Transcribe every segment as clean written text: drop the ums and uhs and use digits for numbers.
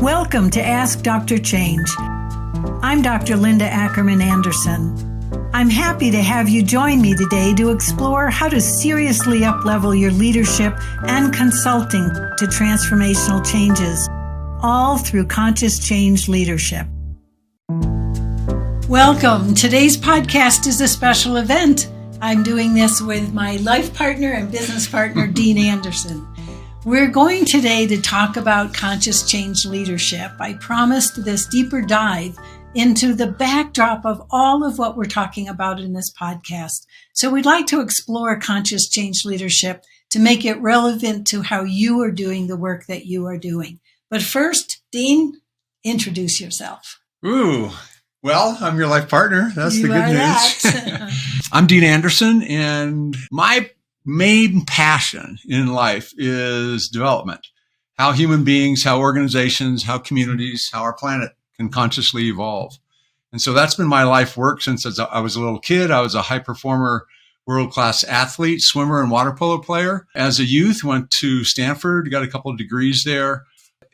Welcome to Ask Dr. Change. I'm Dr. Linda Ackerman Anderson. I'm happy to have you join me today to explore how to seriously up-level your leadership and consulting to transformational changes, all through conscious change leadership. Welcome. Today's podcast is a special event. I'm doing this with my life partner and business partner, Dean Anderson. We're going today to talk about conscious change leadership. I promised this deeper dive into the backdrop of all of what we're talking about in this podcast. So we'd like to explore conscious change leadership to make it relevant to how you are doing the work that you are doing. But first, Dean, introduce yourself. Well, I'm your life partner. That's the good news. I'm Dean Anderson, and my main passion in life is development. How human beings, how organizations, how communities, how our planet can consciously evolve. And so that's been my life work since I was a little kid. I was a high performer, world-class athlete, swimmer, and water polo player. As a youth, went to Stanford, got a couple of degrees there.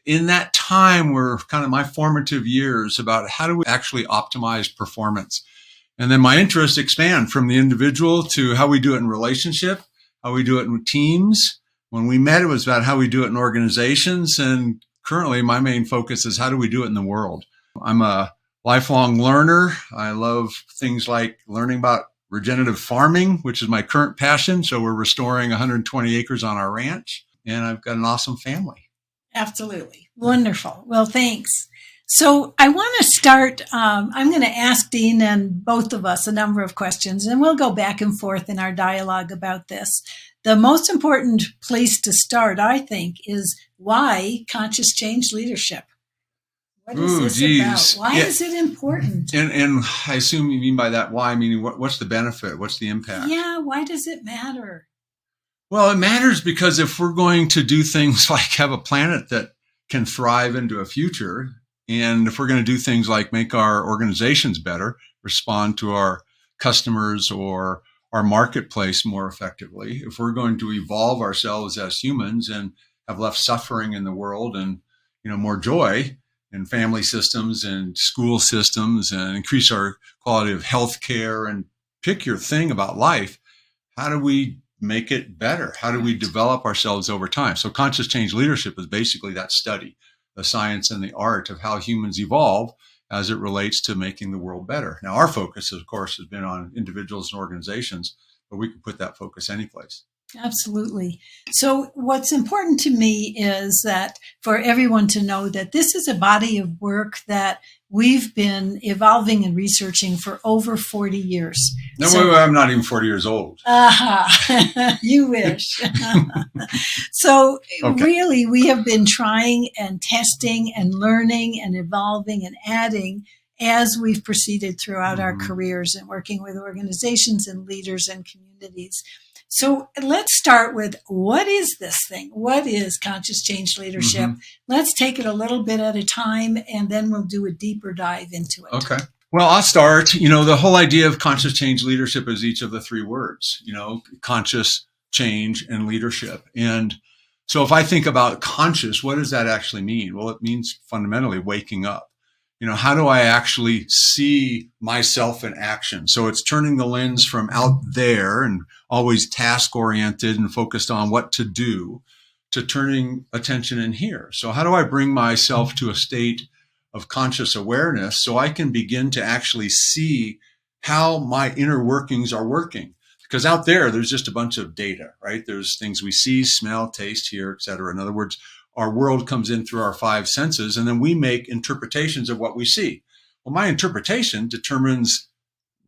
In that time were kind of my formative years about how do we actually optimize performance. And then my interests expand from the individual to how we do it in relationship, how we do it in teams. When we met, it was about how we do it in organizations. And currently my main focus is how do we do it in the world. I'm a lifelong learner. I love things like learning about regenerative farming, which is my current passion. So we're restoring 120 acres on our ranch, and I've got an awesome family. Absolutely. Wonderful. Well, thanks. So I want to start, I'm going to ask Dean and both of us a number of questions, and we'll go back and forth in our dialogue about this. The most important place to start, I think, is why conscious change leadership? What is this about? Why is it important? And I assume you mean by that why, meaning what's the benefit? What's the impact? Yeah, why does it matter? Well, it matters because if we're going to do things like have a planet that can thrive into a future, and if we're going to do things like make our organizations better, respond to our customers or our marketplace more effectively, if we're going to evolve ourselves as humans and have less suffering in the world and, more joy in family systems and school systems and increase our quality of health care and pick your thing about life, how do we make it better? How do we develop ourselves over time? So conscious change leadership is basically that study, the science and the art of how humans evolve as it relates to making the world better. Now, our focus, of course, has been on individuals and organizations, but we can put that focus any place. Absolutely. So what's important to me is that for everyone to know that this is a body of work that we've been evolving and researching for over 40 years. No, I'm not even 40 years old. You wish. So Really, we have been trying and testing and learning and evolving and adding as we've proceeded throughout our careers and working with organizations and leaders and communities. So let's start with, what is this thing? What is conscious change leadership? Let's take it a little bit at a time, and then we'll do a deeper dive into it. Okay. Well, I'll start. The whole idea of conscious change leadership is each of the three words, conscious, change, and leadership. And so if I think about conscious, what does that actually mean? Well, it means fundamentally waking up. How do I actually see myself in action? So it's turning the lens from out there and always task oriented and focused on what to do to turning attention in here. So how do I bring myself to a state of conscious awareness so I can begin to actually see how my inner workings are working? Because out there's just a bunch of data, right? There's things we see, smell, taste, hear, et cetera. In other words, our world comes in through our five senses, and then we make interpretations of what we see. Well, my interpretation determines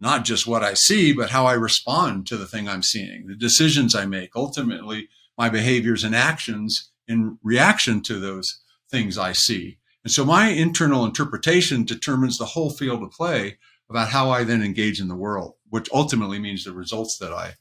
not just what I see, but how I respond to the thing I'm seeing, the decisions I make, ultimately my behaviors and actions in reaction to those things I see. And so my internal interpretation determines the whole field of play about how I then engage in the world, which ultimately means the results that I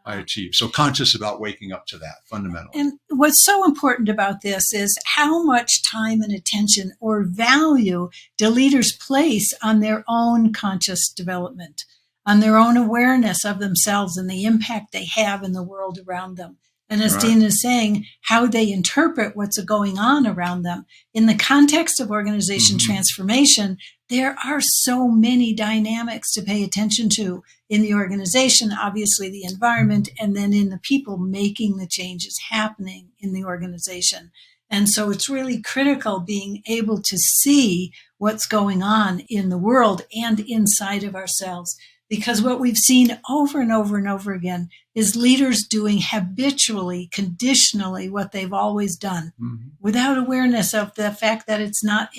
achieve. So conscious about waking up to that fundamentally. And what's so important about this is how much time and attention or value do leaders place on their own conscious development, on their own awareness of themselves and the impact they have in the world around them. And as Right. Dean is saying, how they interpret what's going on around them. In the context of organization transformation, there are so many dynamics to pay attention to in the organization, obviously the environment, and then in the people making the changes happening in the organization. And so it's really critical being able to see what's going on in the world and inside of ourselves. Because what we've seen over and over and over again is leaders doing habitually, conditionally what they've always done without awareness of the fact that it's not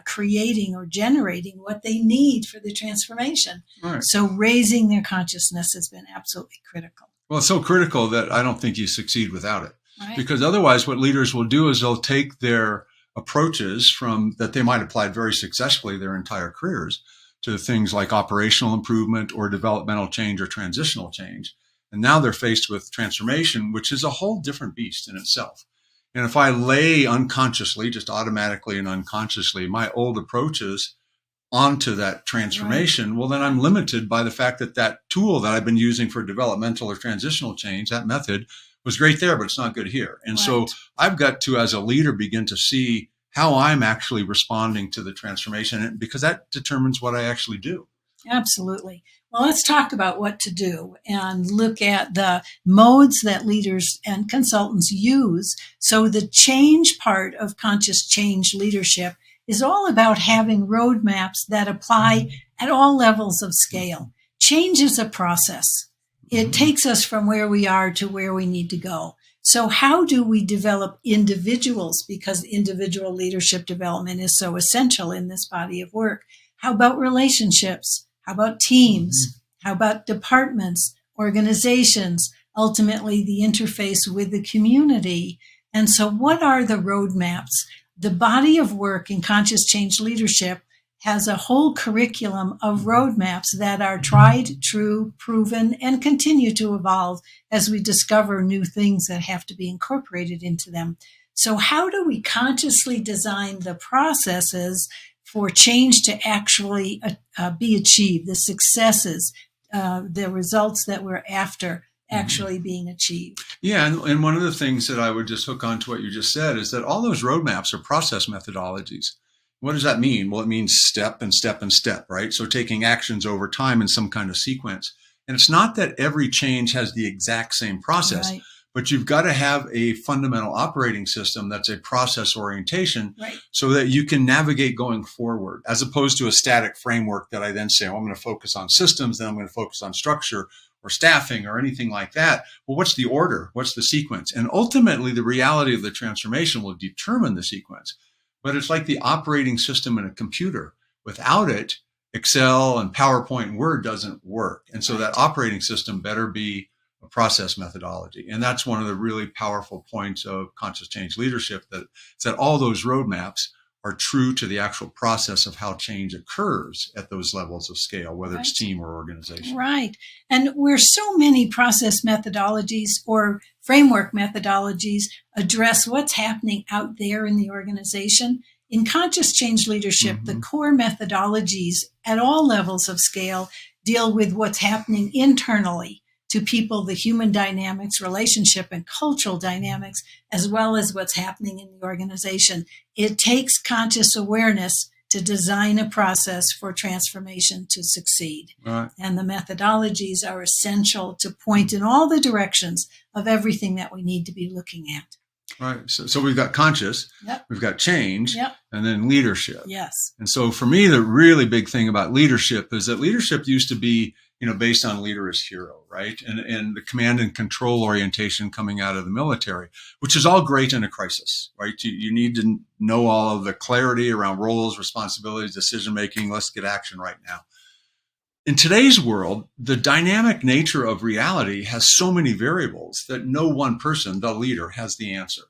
creating or generating what they need for the transformation. Right. So raising their consciousness has been absolutely critical. Well, it's so critical that I don't think you succeed without it. Right? Because otherwise what leaders will do is they'll take their approaches from that they might have applied very successfully their entire careers to things like operational improvement or developmental change or transitional change. And now they're faced with transformation, which is a whole different beast in itself. And if I lay unconsciously, just automatically and unconsciously, my old approaches onto that transformation, well, then I'm limited by the fact that that tool that I've been using for developmental or transitional change, that method was great there, but it's not good here. And so I've got to, as a leader, begin to see how I'm actually responding to the transformation, because that determines what I actually do. Absolutely. Well, let's talk about what to do and look at the modes that leaders and consultants use. So the change part of conscious change leadership is all about having roadmaps that apply at all levels of scale. Change is a process. It takes us from where we are to where we need to go. So how do we develop individuals? Because individual leadership development is so essential in this body of work. How about relationships? How about teams? How about departments, organizations, ultimately the interface with the community? And so what are the roadmaps? The body of work in conscious change leadership has a whole curriculum of roadmaps that are tried, true, proven, and continue to evolve as we discover new things that have to be incorporated into them. So how do we consciously design the processes for change to actually be achieved, the successes, the results that we're after actually being achieved? Yeah, and one of the things that I would just hook on to what you just said is that all those roadmaps are process methodologies. What does that mean? Well, it means step and step and step, right? So taking actions over time in some kind of sequence. And it's not that every change has the exact same process, but you've got to have a fundamental operating system that's a process orientation so that you can navigate going forward, as opposed to a static framework that I then say, oh, I'm going to focus on systems, then I'm going to focus on structure or staffing or anything like that. Well, what's the order? What's the sequence? And ultimately, the reality of the transformation will determine the sequence. But it's like the operating system in a computer. Without it, Excel and PowerPoint and Word doesn't work. And so that operating system better be a process methodology. And that's one of the really powerful points of conscious change leadership, that all those roadmaps are true to the actual process of how change occurs at those levels of scale, whether it's team or organization. Right. And where so many process methodologies or framework methodologies address what's happening out there in the organization, in conscious change leadership, the core methodologies at all levels of scale deal with what's happening internally to people, the human dynamics, relationship and cultural dynamics, as well as what's happening in the organization. It takes conscious awareness to design a process for transformation to succeed. Right. And the methodologies are essential to point in all the directions of everything that we need to be looking at. Right. So we've got conscious, we've got change, and then leadership. Yes. And so for me, the really big thing about leadership is that leadership used to be, based on leader as hero, right? And the command and control orientation coming out of the military, which is all great in a crisis, right? You need to know all of the clarity around roles, responsibilities, decision-making. Let's get action right now. In today's world, the dynamic nature of reality has so many variables that no one person, the leader, has the answer.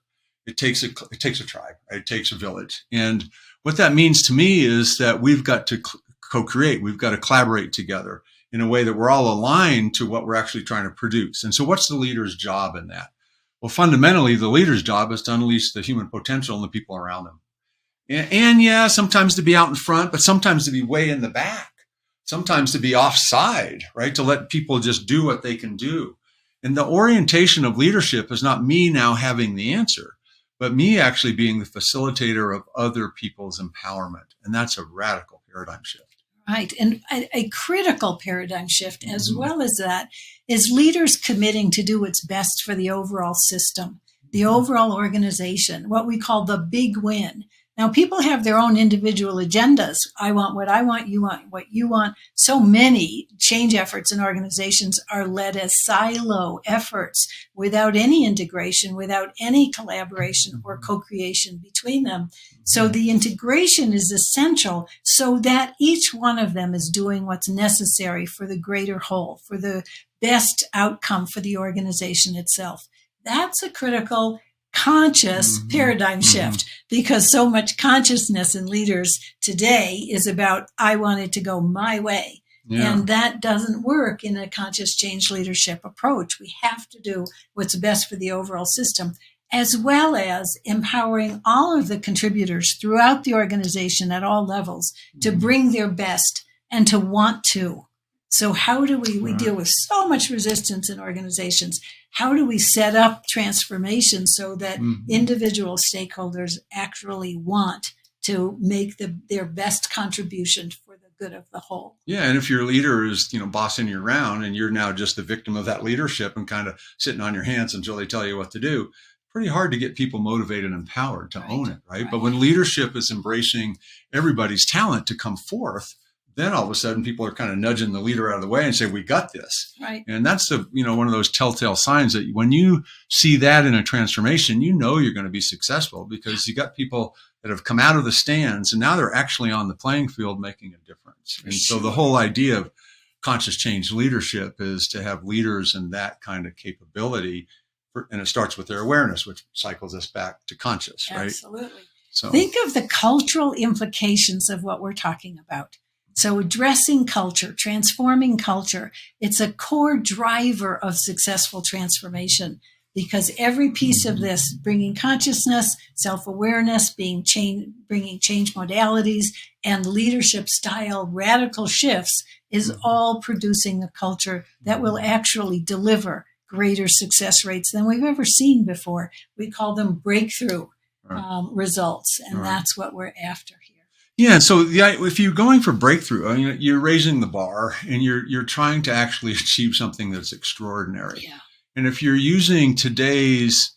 It takes a tribe, right? It takes a village. And what that means to me is that we've got to co-create. We've got to collaborate together in a way that we're all aligned to what we're actually trying to produce. And so what's the leader's job in that? Well, fundamentally, the leader's job is to unleash the human potential in the people around them. And yeah, sometimes to be out in front, but sometimes to be way in the back. Sometimes to be offside, right? To let people just do what they can do. And the orientation of leadership is not me now having the answer, but me actually being the facilitator of other people's empowerment. And that's a radical paradigm shift. Right. And a critical paradigm shift, as well as that, is leaders committing to do what's best for the overall system, the overall organization, what we call the big win. Now, people have their own individual agendas. I want what I want, you want what you want. So many change efforts in organizations are led as silo efforts without any integration, without any collaboration or co-creation between them. So the integration is essential so that each one of them is doing what's necessary for the greater whole, for the best outcome for the organization itself. That's a critical conscious paradigm shift, because so much consciousness in leaders today is about, I want it to go my way. Yeah. And that doesn't work in a conscious change leadership approach. We have to do what's best for the overall system, as well as empowering all of the contributors throughout the organization at all levels to bring their best and to want to. So how do we deal with so much resistance in organizations? How do we set up transformation so that individual stakeholders actually want to make their best contribution for the good of the whole? Yeah, and if your leader is, bossing you around and you're now just the victim of that leadership and kind of sitting on your hands until they tell you what to do, pretty hard to get people motivated and empowered to own it, right? But when leadership is embracing everybody's talent to come forth, then all of a sudden people are kind of nudging the leader out of the way and say, we got this. Right. And that's one of those telltale signs that when you see that in a transformation, you're going to be successful, because you got people that have come out of the stands and now they're actually on the playing field making a difference. And so the whole idea of conscious change leadership is to have leaders in that kind of capability. And it starts with their awareness, which cycles us back to conscious, right? Absolutely. So think of the cultural implications of what we're talking about. So addressing culture, transforming culture, it's a core driver of successful transformation, because every piece of this, bringing consciousness, self-awareness, bringing change modalities, and leadership style radical shifts, is all producing a culture that will actually deliver greater success rates than we've ever seen before. We call them breakthrough results, and that's what we're after here. Yeah. So if you're going for breakthrough, you're raising the bar and you're trying to actually achieve something that's extraordinary. Yeah. And if you're using today's,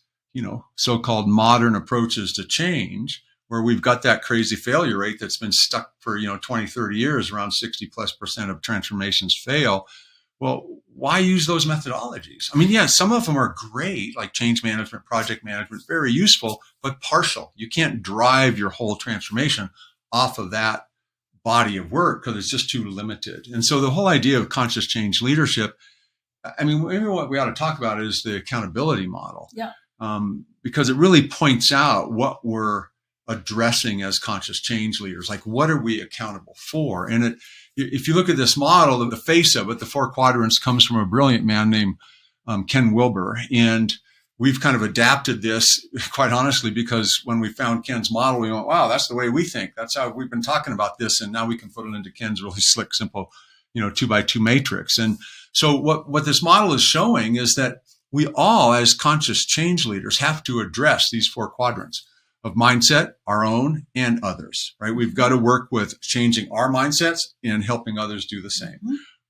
so-called modern approaches to change, where we've got that crazy failure rate that's been stuck for, 20, 30 years, around 60+% of transformations fail. Well, why use those methodologies? Some of them are great, like change management, project management, very useful, but partial. You can't drive your whole transformation off of that body of work because it's just too limited. And so the whole idea of conscious change leadership, maybe what we ought to talk about is the accountability model. Yeah. Because it really points out what we're addressing as conscious change leaders. Like, what are we accountable for? And if you look at this model, the face of it, the 4 quadrants, comes from a brilliant man named Ken Wilber. And we've kind of adapted this, quite honestly, because when we found Ken's model, we went, wow, that's the way we think. That's how we've been talking about this. And now we can put it into Ken's really slick, simple, 2x2 matrix. And so what this model is showing is that we all, as conscious change leaders, have to address these 4 quadrants of mindset, our own and others, right? We've got to work with changing our mindsets and helping others do the same.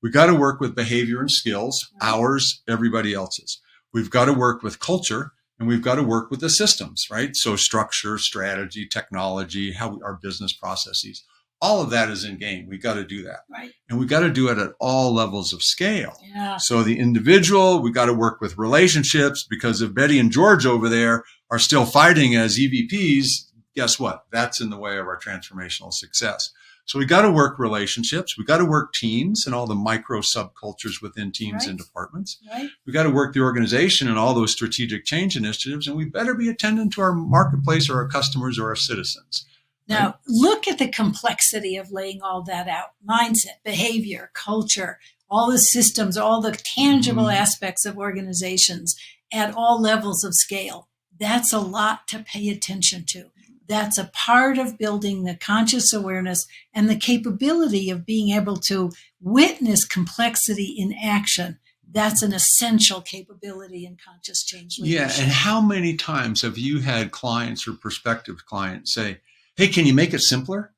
We've got to work with behavior and skills, ours, everybody else's. We've got to work with culture, and we've got to work with the systems, right? So structure, strategy, technology, our business processes, all of that is in game. We've got to do that. Right. And we've got to do it at all levels of scale. Yeah. So the individual, we've got to work with relationships, because if Betty and George over there are still fighting as EVPs, guess what? That's in the way of our transformational success. So we got to work relationships. We got to work teams and all the micro subcultures within teams and departments. Right. We got to work the organization and all those strategic change initiatives. And we better be attending to our marketplace or our customers or our citizens. Now, look at the complexity of laying all that out. Mindset, behavior, culture, all the systems, all the tangible aspects of organizations at all levels of scale. That's a lot to pay attention to. That's a part of building the conscious awareness and the capability of being able to witness complexity in action. that's an essential capability in conscious change leadership. Yeah. And how many times have you had clients or prospective clients say, hey, can you make it simpler?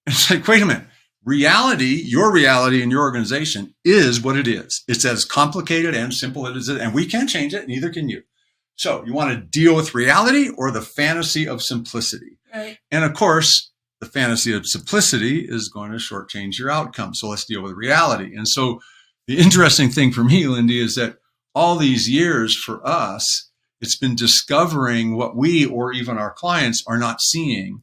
It's like, wait a minute. Reality, your reality in your organization is what it is. It's as complicated and simple as it is, and we can't change it, neither can you. So you want to deal with reality or the fantasy of simplicity? Right. And of course, the fantasy of simplicity is going to shortchange your outcome. So let's deal with reality. And so the interesting thing for me, Lindy, is that all these years for us, it's been discovering what we or even our clients are not seeing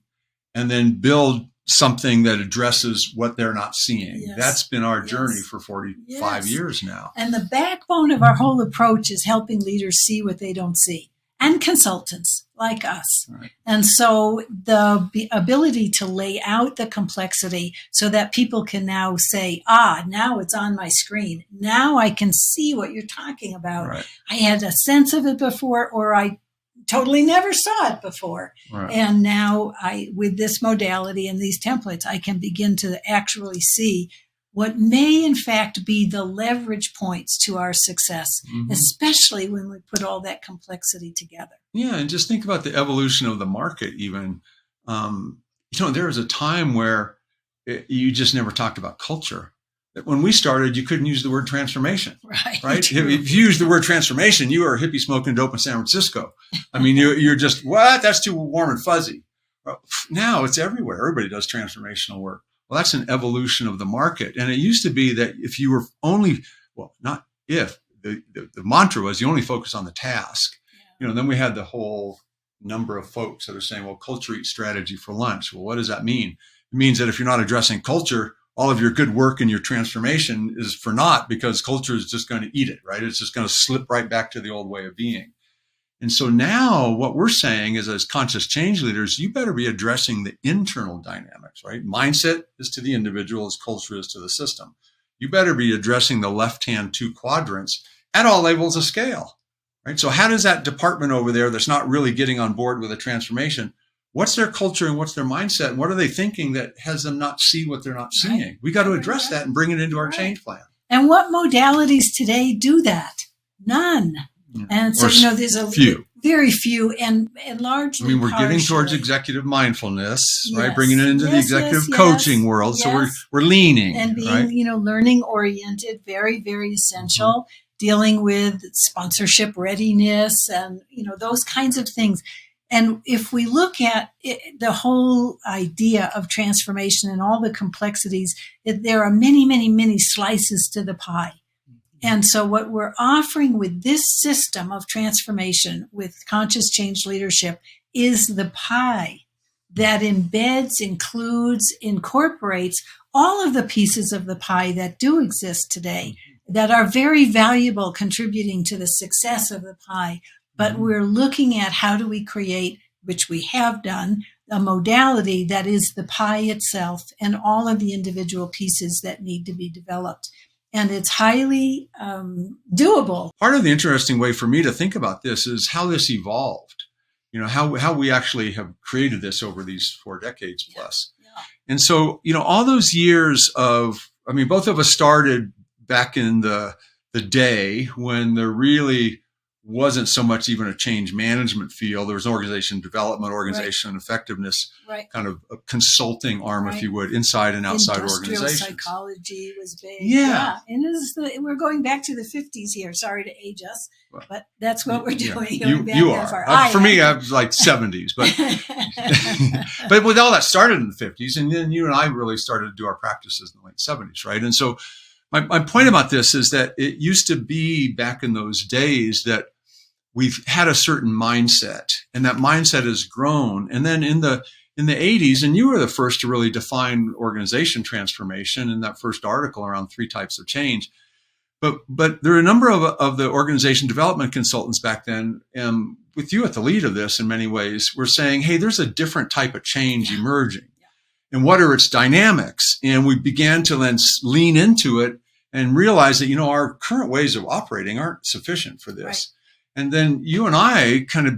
and then build something that addresses what they're not seeing. Yes. That's been our journey for 45 years now. And the backbone of our whole approach is helping leaders see what they don't see, and consultants like us. Right. And so the ability to lay out the complexity so that people can now say, now it's on my screen. Now I can see what you're talking about. Right. I had a sense of it before, or I totally never saw it before. Right. And now with this modality and these templates, I can begin to actually see what may in fact be the leverage points to our success, especially when we put all that complexity together. Yeah. And just think about the evolution of the market even. There was a time where you just never talked about culture. When we started, you couldn't use the word transformation, right? If you use the word transformation, you are a hippie smoking dope in San Francisco. I mean, you're just, what? That's too warm and fuzzy. Now it's everywhere. Everybody does transformational work. Well, that's an evolution of the market. And it used to be that if you were only, well, not if, the mantra was you only focus on the task. Yeah. Then we had the whole number of folks that are saying, well, culture eats strategy for lunch. Well, what does that mean? It means that if you're not addressing culture, all of your good work and your transformation is for naught because culture is just going to eat it, right? It's just going to slip right back to the old way of being. And so now what we're saying is as conscious change leaders, you better be addressing the internal dynamics, right? Mindset is to the individual as culture is to the system. You better be addressing the left-hand two quadrants at all levels of scale, right? So how does that department over there that's not really getting on board with a transformation, what's their culture and what's their mindset? And what are they thinking that has them not see what they're not seeing? Right. We got to address that and bring it into our change plan. And what modalities today do that? None. Yeah. And so, there's a few, very few and largely. I mean, we're getting towards executive mindfulness, right? Bringing it into the executive coaching world. So we're leaning. And being, learning oriented, very, very essential. Dealing with sponsorship readiness and, those kinds of things. And if we look at the whole idea of transformation and all the complexities, there are many, many, many slices to the pie. And so what we're offering with this system of transformation with conscious change leadership is the pie that embeds, includes, incorporates all of the pieces of the pie that do exist today that are very valuable, contributing to the success of the pie. But we're looking at how do we create, which we have done, a modality that is the pie itself and all of the individual pieces that need to be developed. And it's highly doable. Part of the interesting way for me to think about this is how this evolved, how we actually have created this over these 4 decades plus. Yeah. And so, all those years both of us started back in the day when there really wasn't so much even a change management field. There was an organization development, organization effectiveness, kind of a consulting arm, if you would, inside and outside organizations. Psychology was big. Yeah. And we're going back to the 50s here. Sorry to age us, but that's what we're doing. You are. For me, I was like 70s. But but with all that started in the 50s, and then you and I really started to do our practices in the late 70s, right? And so my point about this is that it used to be back in those days that we've had a certain mindset, and that mindset has grown. And then in the 80s, and you were the first to really define organization transformation in that first article around 3 types of change. But there are a number of the organization development consultants back then, with you at the lead of this in many ways, were saying, hey, there's a different type of change emerging. And what are its dynamics? And we began to then lean into it and realize that, our current ways of operating aren't sufficient for this. Right. And then you and I kind of,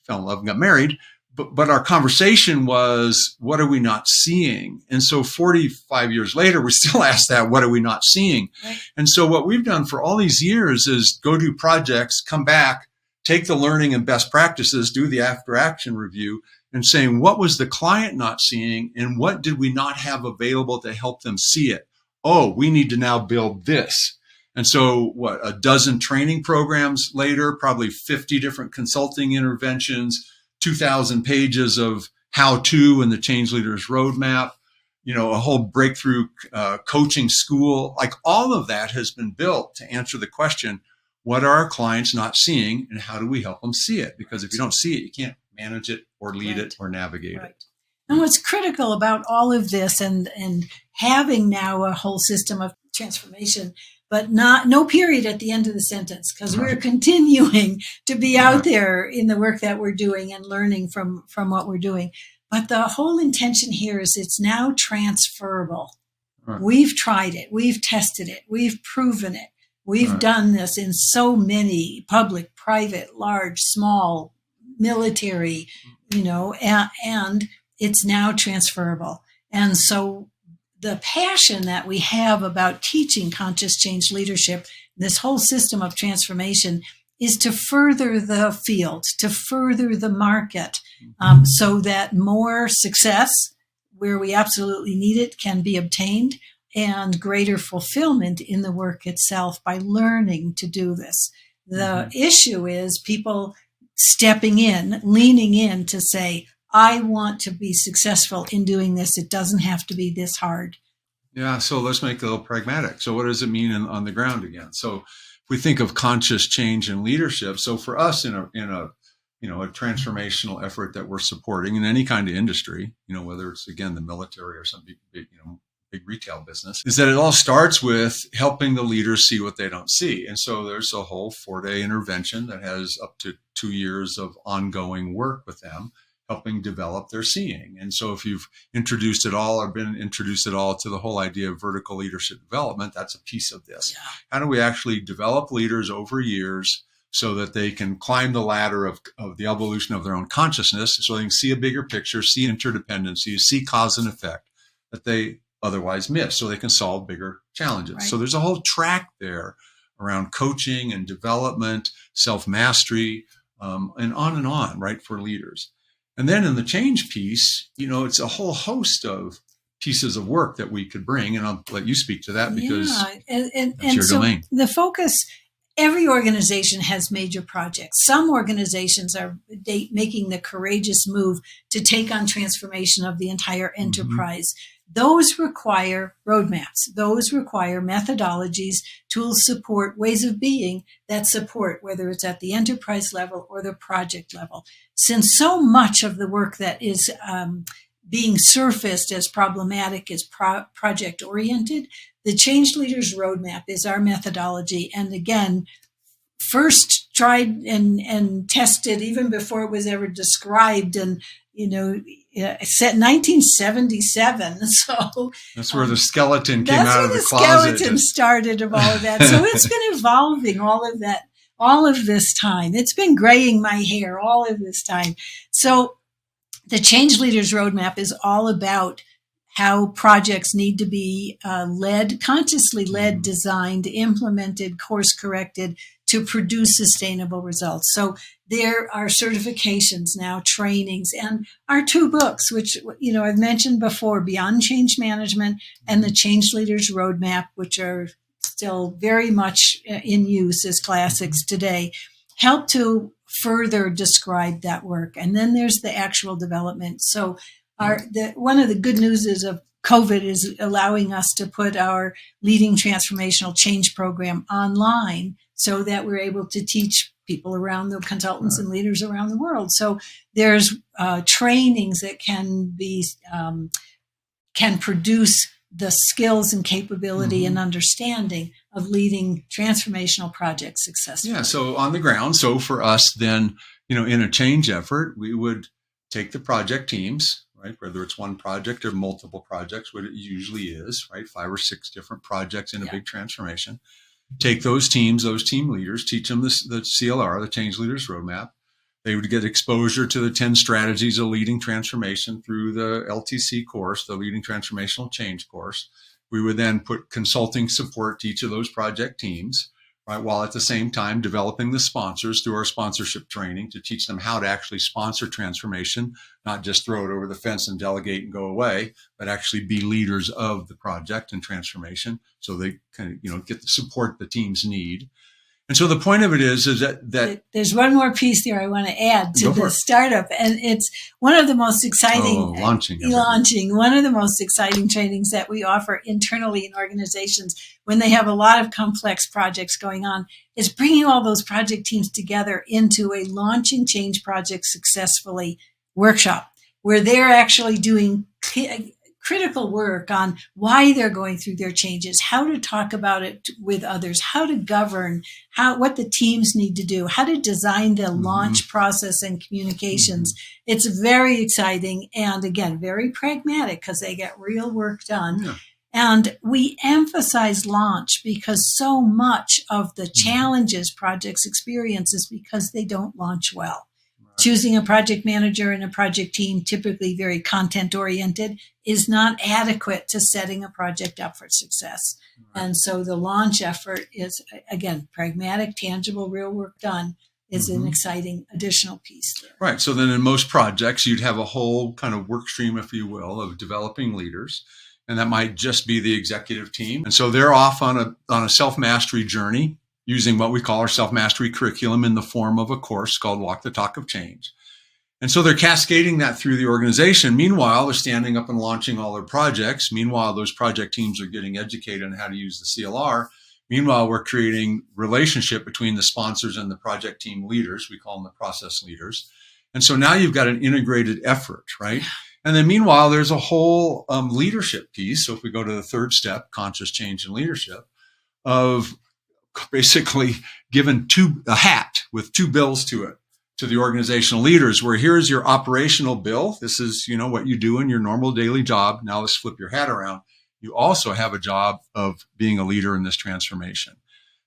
fell in love and got married. but our conversation was, what are we not seeing? And so 45 years later, we still ask that, what are we not seeing? Right. And so what we've done for all these years is go do projects, come back, take the learning and best practices, do the after action review, and saying, what was the client not seeing and what did we not have available to help them see it? Oh, we need to now build this. And so a dozen training programs later, probably 50 different consulting interventions, 2,000 pages of how-to and the Change Leaders Roadmap, a whole breakthrough coaching school, like all of that has been built to answer the question, what are our clients not seeing and how do we help them see it? Because if you don't see it, you can't manage it or lead it or navigate it. And what's critical about all of this and having now a whole system of transformation, but no period at the end of the sentence, because we're continuing to be out there in the work that we're doing and learning from what we're doing. But the whole intention here is it's now transferable. Right. We've tried it. We've tested it. We've proven it. We've done this in so many public, private, large, small, military, and it's now transferable. And so the passion that we have about teaching conscious change leadership, this whole system of transformation, is to further the field, to further the market, so that more success where we absolutely need it can be obtained, and greater fulfillment in the work itself by learning to do this. The issue is people stepping in, leaning in to say, I want to be successful in doing this. It doesn't have to be this hard. Yeah, so let's make it a little pragmatic. So what does it mean on the ground again? So if we think of conscious change and leadership, so for us in a transformational effort that we're supporting in any kind of industry, whether it's again the military or some big retail business, is that it all starts with helping the leaders see what they don't see. And so there's a whole 4-day intervention that has up to 2 years of ongoing work with them, helping develop their seeing. And so if you've introduced it all or been introduced at all to the whole idea of vertical leadership development, that's a piece of this. Yeah. How do we actually develop leaders over years so that they can climb the ladder of the evolution of their own consciousness, so they can see a bigger picture, see interdependencies, see cause and effect that they otherwise miss, so they can solve bigger challenges. Right. So there's a whole track there around coaching and development, self-mastery, and on, right, for leaders. And then in the change piece, it's a whole host of pieces of work that we could bring, and I'll let you speak to that because that's your domain. The focus, every organization has major projects. Some organizations are making the courageous move to take on transformation of the entire enterprise. Those require roadmaps. Those require methodologies, tools, support, ways of being that support, whether it's at the enterprise level or the project level. Since so much of the work that is being surfaced as problematic is project-oriented, the Change Leaders Roadmap is our methodology. And again, first tried and tested even before it was ever described, and set 1977. So that's where the skeleton came out of the closet. That's where the skeleton started of all of that. So it's been evolving all of this time. It's been graying my hair all of this time. So the Change Leaders Roadmap is all about how projects need to be consciously led, designed, implemented, course corrected to produce sustainable results. So there are certifications now, trainings, and our 2 books, which, I've mentioned before, Beyond Change Management and the Change Leaders Roadmap, which are still very much in use as classics today, help to further describe that work. And then there's the actual development. So one of the good news is of COVID is allowing us to put our Leading Transformational Change program online so that we're able to teach people around the consultants and leaders around the world. So there's trainings that can produce the skills and capability and understanding of leading transformational projects successfully. Yeah, so on the ground. So for us then, in a change effort, we would take the project teams, right? Whether it's one project or multiple projects, what it usually is, right? 5 or 6 different projects in a big transformation. Take those teams, those team leaders, teach them the CLR, the Change Leaders Roadmap, They would get exposure to the 10 strategies of leading transformation through the LTC course, the Leading Transformational Change course. We would then put consulting support to each of those project teams, right, while at the same time developing the sponsors through our sponsorship training to teach them how to actually sponsor transformation, not just throw it over the fence and delegate and go away, but actually be leaders of the project and transformation so they can, get the support the teams need. And so the point of it is that there's one more piece there I want to add to the startup, and it's one of the most exciting launching one of the most exciting trainings that we offer internally in organizations when they have a lot of complex projects going on is bringing all those project teams together into a launching change project successfully workshop where they're actually doing critical work on why they're going through their changes, how to talk about it with others, how to govern, what the teams need to do, how to design the launch process and communications. It's very exciting and, again, very pragmatic because they get real work done. Yeah. And we emphasize launch because so much of the challenges projects experience is because they don't launch well. Choosing a project manager and a project team, typically very content-oriented, is not adequate to setting a project up for success. Right. And so the launch effort is, again, pragmatic, tangible, real work done is an exciting additional piece there. Right. So then in most projects, you'd have a whole kind of work stream, if you will, of developing leaders. And that might just be the executive team. And so they're off on a self-mastery journey, using what we call our self-mastery curriculum in the form of a course called Walk the Talk of Change. And so they're cascading that through the organization. Meanwhile, they're standing up and launching all their projects. Meanwhile, those project teams are getting educated on how to use the CLR. Meanwhile, we're creating relationship between the sponsors and the project team leaders. We call them the process leaders. And so now you've got an integrated effort, right? And then meanwhile, there's a whole leadership piece. So if we go to the third step, conscious change in leadership, of basically given a hat with two bills to it to the organizational leaders, where here's your operational bill. This is, what you do in your normal daily job. Now let's flip your hat around. You also have a job of being a leader in this transformation.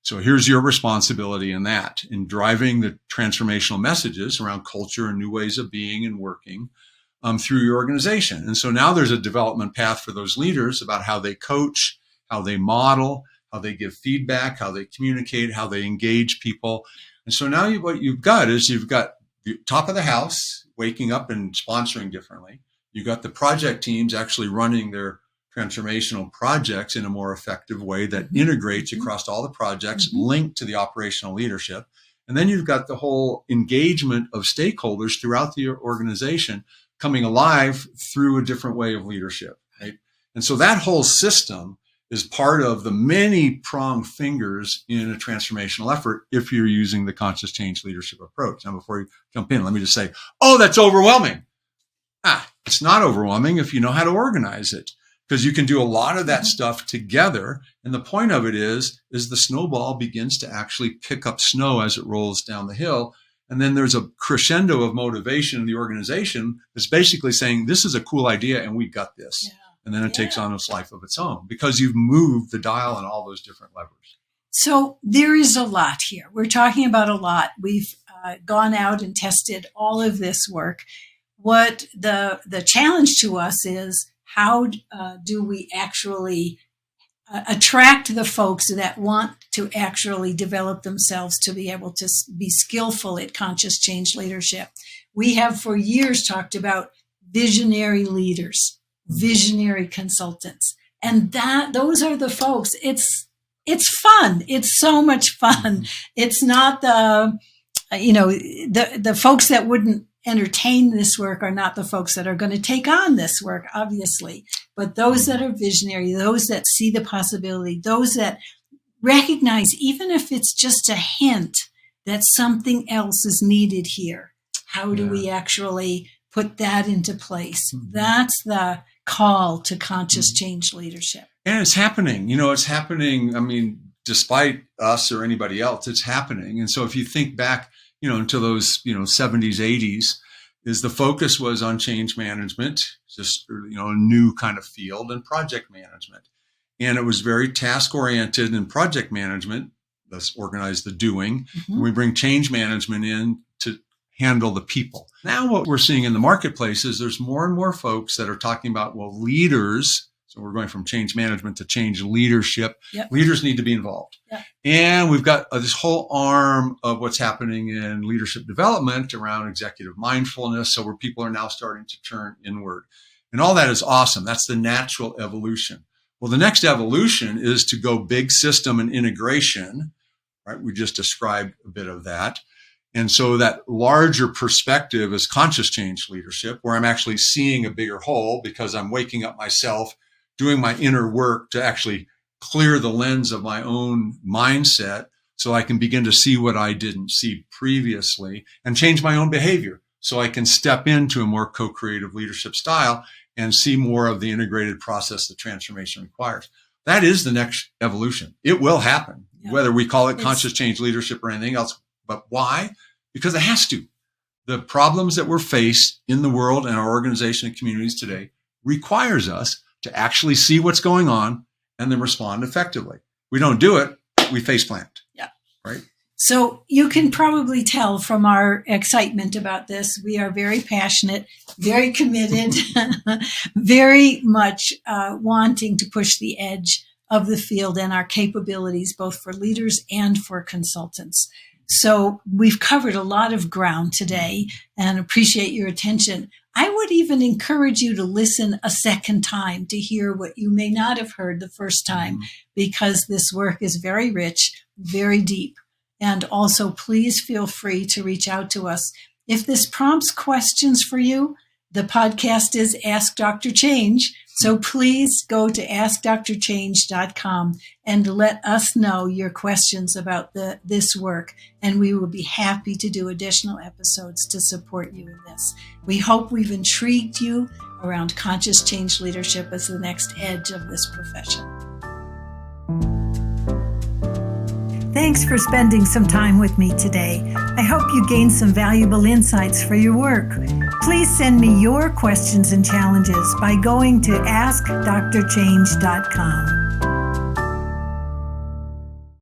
So here's your responsibility in that, in driving the transformational messages around culture and new ways of being and working through your organization. And so now there's a development path for those leaders about how they coach, how they model, how they give feedback, how they communicate, how they engage people. And so now what you've got is you've got the top of the house waking up and sponsoring differently. You've got the project teams actually running their transformational projects in a more effective way that integrates across all the projects linked to the operational leadership. And then you've got the whole engagement of stakeholders throughout the organization coming alive through a different way of leadership, right? And so that whole system is part of the many pronged fingers in a transformational effort if you're using the conscious change leadership approach. Now, before you jump in, let me just say, that's overwhelming. It's not overwhelming if you know how to organize it, because you can do a lot of that stuff together. And the point of it is the snowball begins to actually pick up snow as it rolls down the hill. And then there's a crescendo of motivation in the organization that's basically saying, this is a cool idea and we got this. Yeah. And then it takes on its life of its own because you've moved the dial on all those different levers. So there is a lot here. We're talking about a lot. We've gone out and tested all of this work. What the challenge to us is, how do we actually attract the folks that want to actually develop themselves to be able to be skillful at conscious change leadership? We have for years talked about visionary leaders, visionary consultants, and those are the folks. It's fun. It's so much fun. It's not the folks that wouldn't entertain this work are not the folks that are going to take on this work, obviously, but those that are visionary, those that see the possibility, those that recognize, even if it's just a hint, that something else is needed here. How do we actually put that into place? That's the call to conscious change leadership. And it's happening. It's happening. I mean, despite us or anybody else, it's happening. And so if you think back, into those, 70s, 80s, is the focus was on change management, just, a new kind of field, and project management. And it was very task oriented in project management. Let's organize the doing. And we bring change management in to handle the people. Now what we're seeing in the marketplace is there's more and more folks that are talking about, well, leaders. So we're going from change management to change leadership. Yep. Leaders need to be involved. Yep. And we've got this whole arm of what's happening in leadership development around executive mindfulness. So where people are now starting to turn inward. And all that is awesome. That's the natural evolution. Well, the next evolution is to go big system and integration, right? We just described a bit of that. And so that larger perspective is conscious change leadership, where I'm actually seeing a bigger whole because I'm waking up myself, doing my inner work to actually clear the lens of my own mindset so I can begin to see what I didn't see previously and change my own behavior so I can step into a more co-creative leadership style and see more of the integrated process that transformation requires. That is the next evolution. It will happen, whether we call it conscious change leadership or anything else. But why? Because it has to. The problems that we're faced in the world and our organization and communities today requires us to actually see what's going on and then respond effectively. We don't do it, we face plant. Yeah. Right? So you can probably tell from our excitement about this, we are very passionate, very committed, very much wanting to push the edge of the field and our capabilities, both for leaders and for consultants. So we've covered a lot of ground today and appreciate your attention. I would even encourage you to listen a second time to hear what you may not have heard the first time, because this work is very rich, very deep. And also, please feel free to reach out to us. If this prompts questions for you, the podcast is Ask Dr. Change. So please go to askdrchange.com and let us know your questions about this work. And we will be happy to do additional episodes to support you in this. We hope we've intrigued you around conscious change leadership as the next edge of this profession. Thanks for spending some time with me today. I hope you gained some valuable insights for your work. Please send me your questions and challenges by going to askdrchange.com.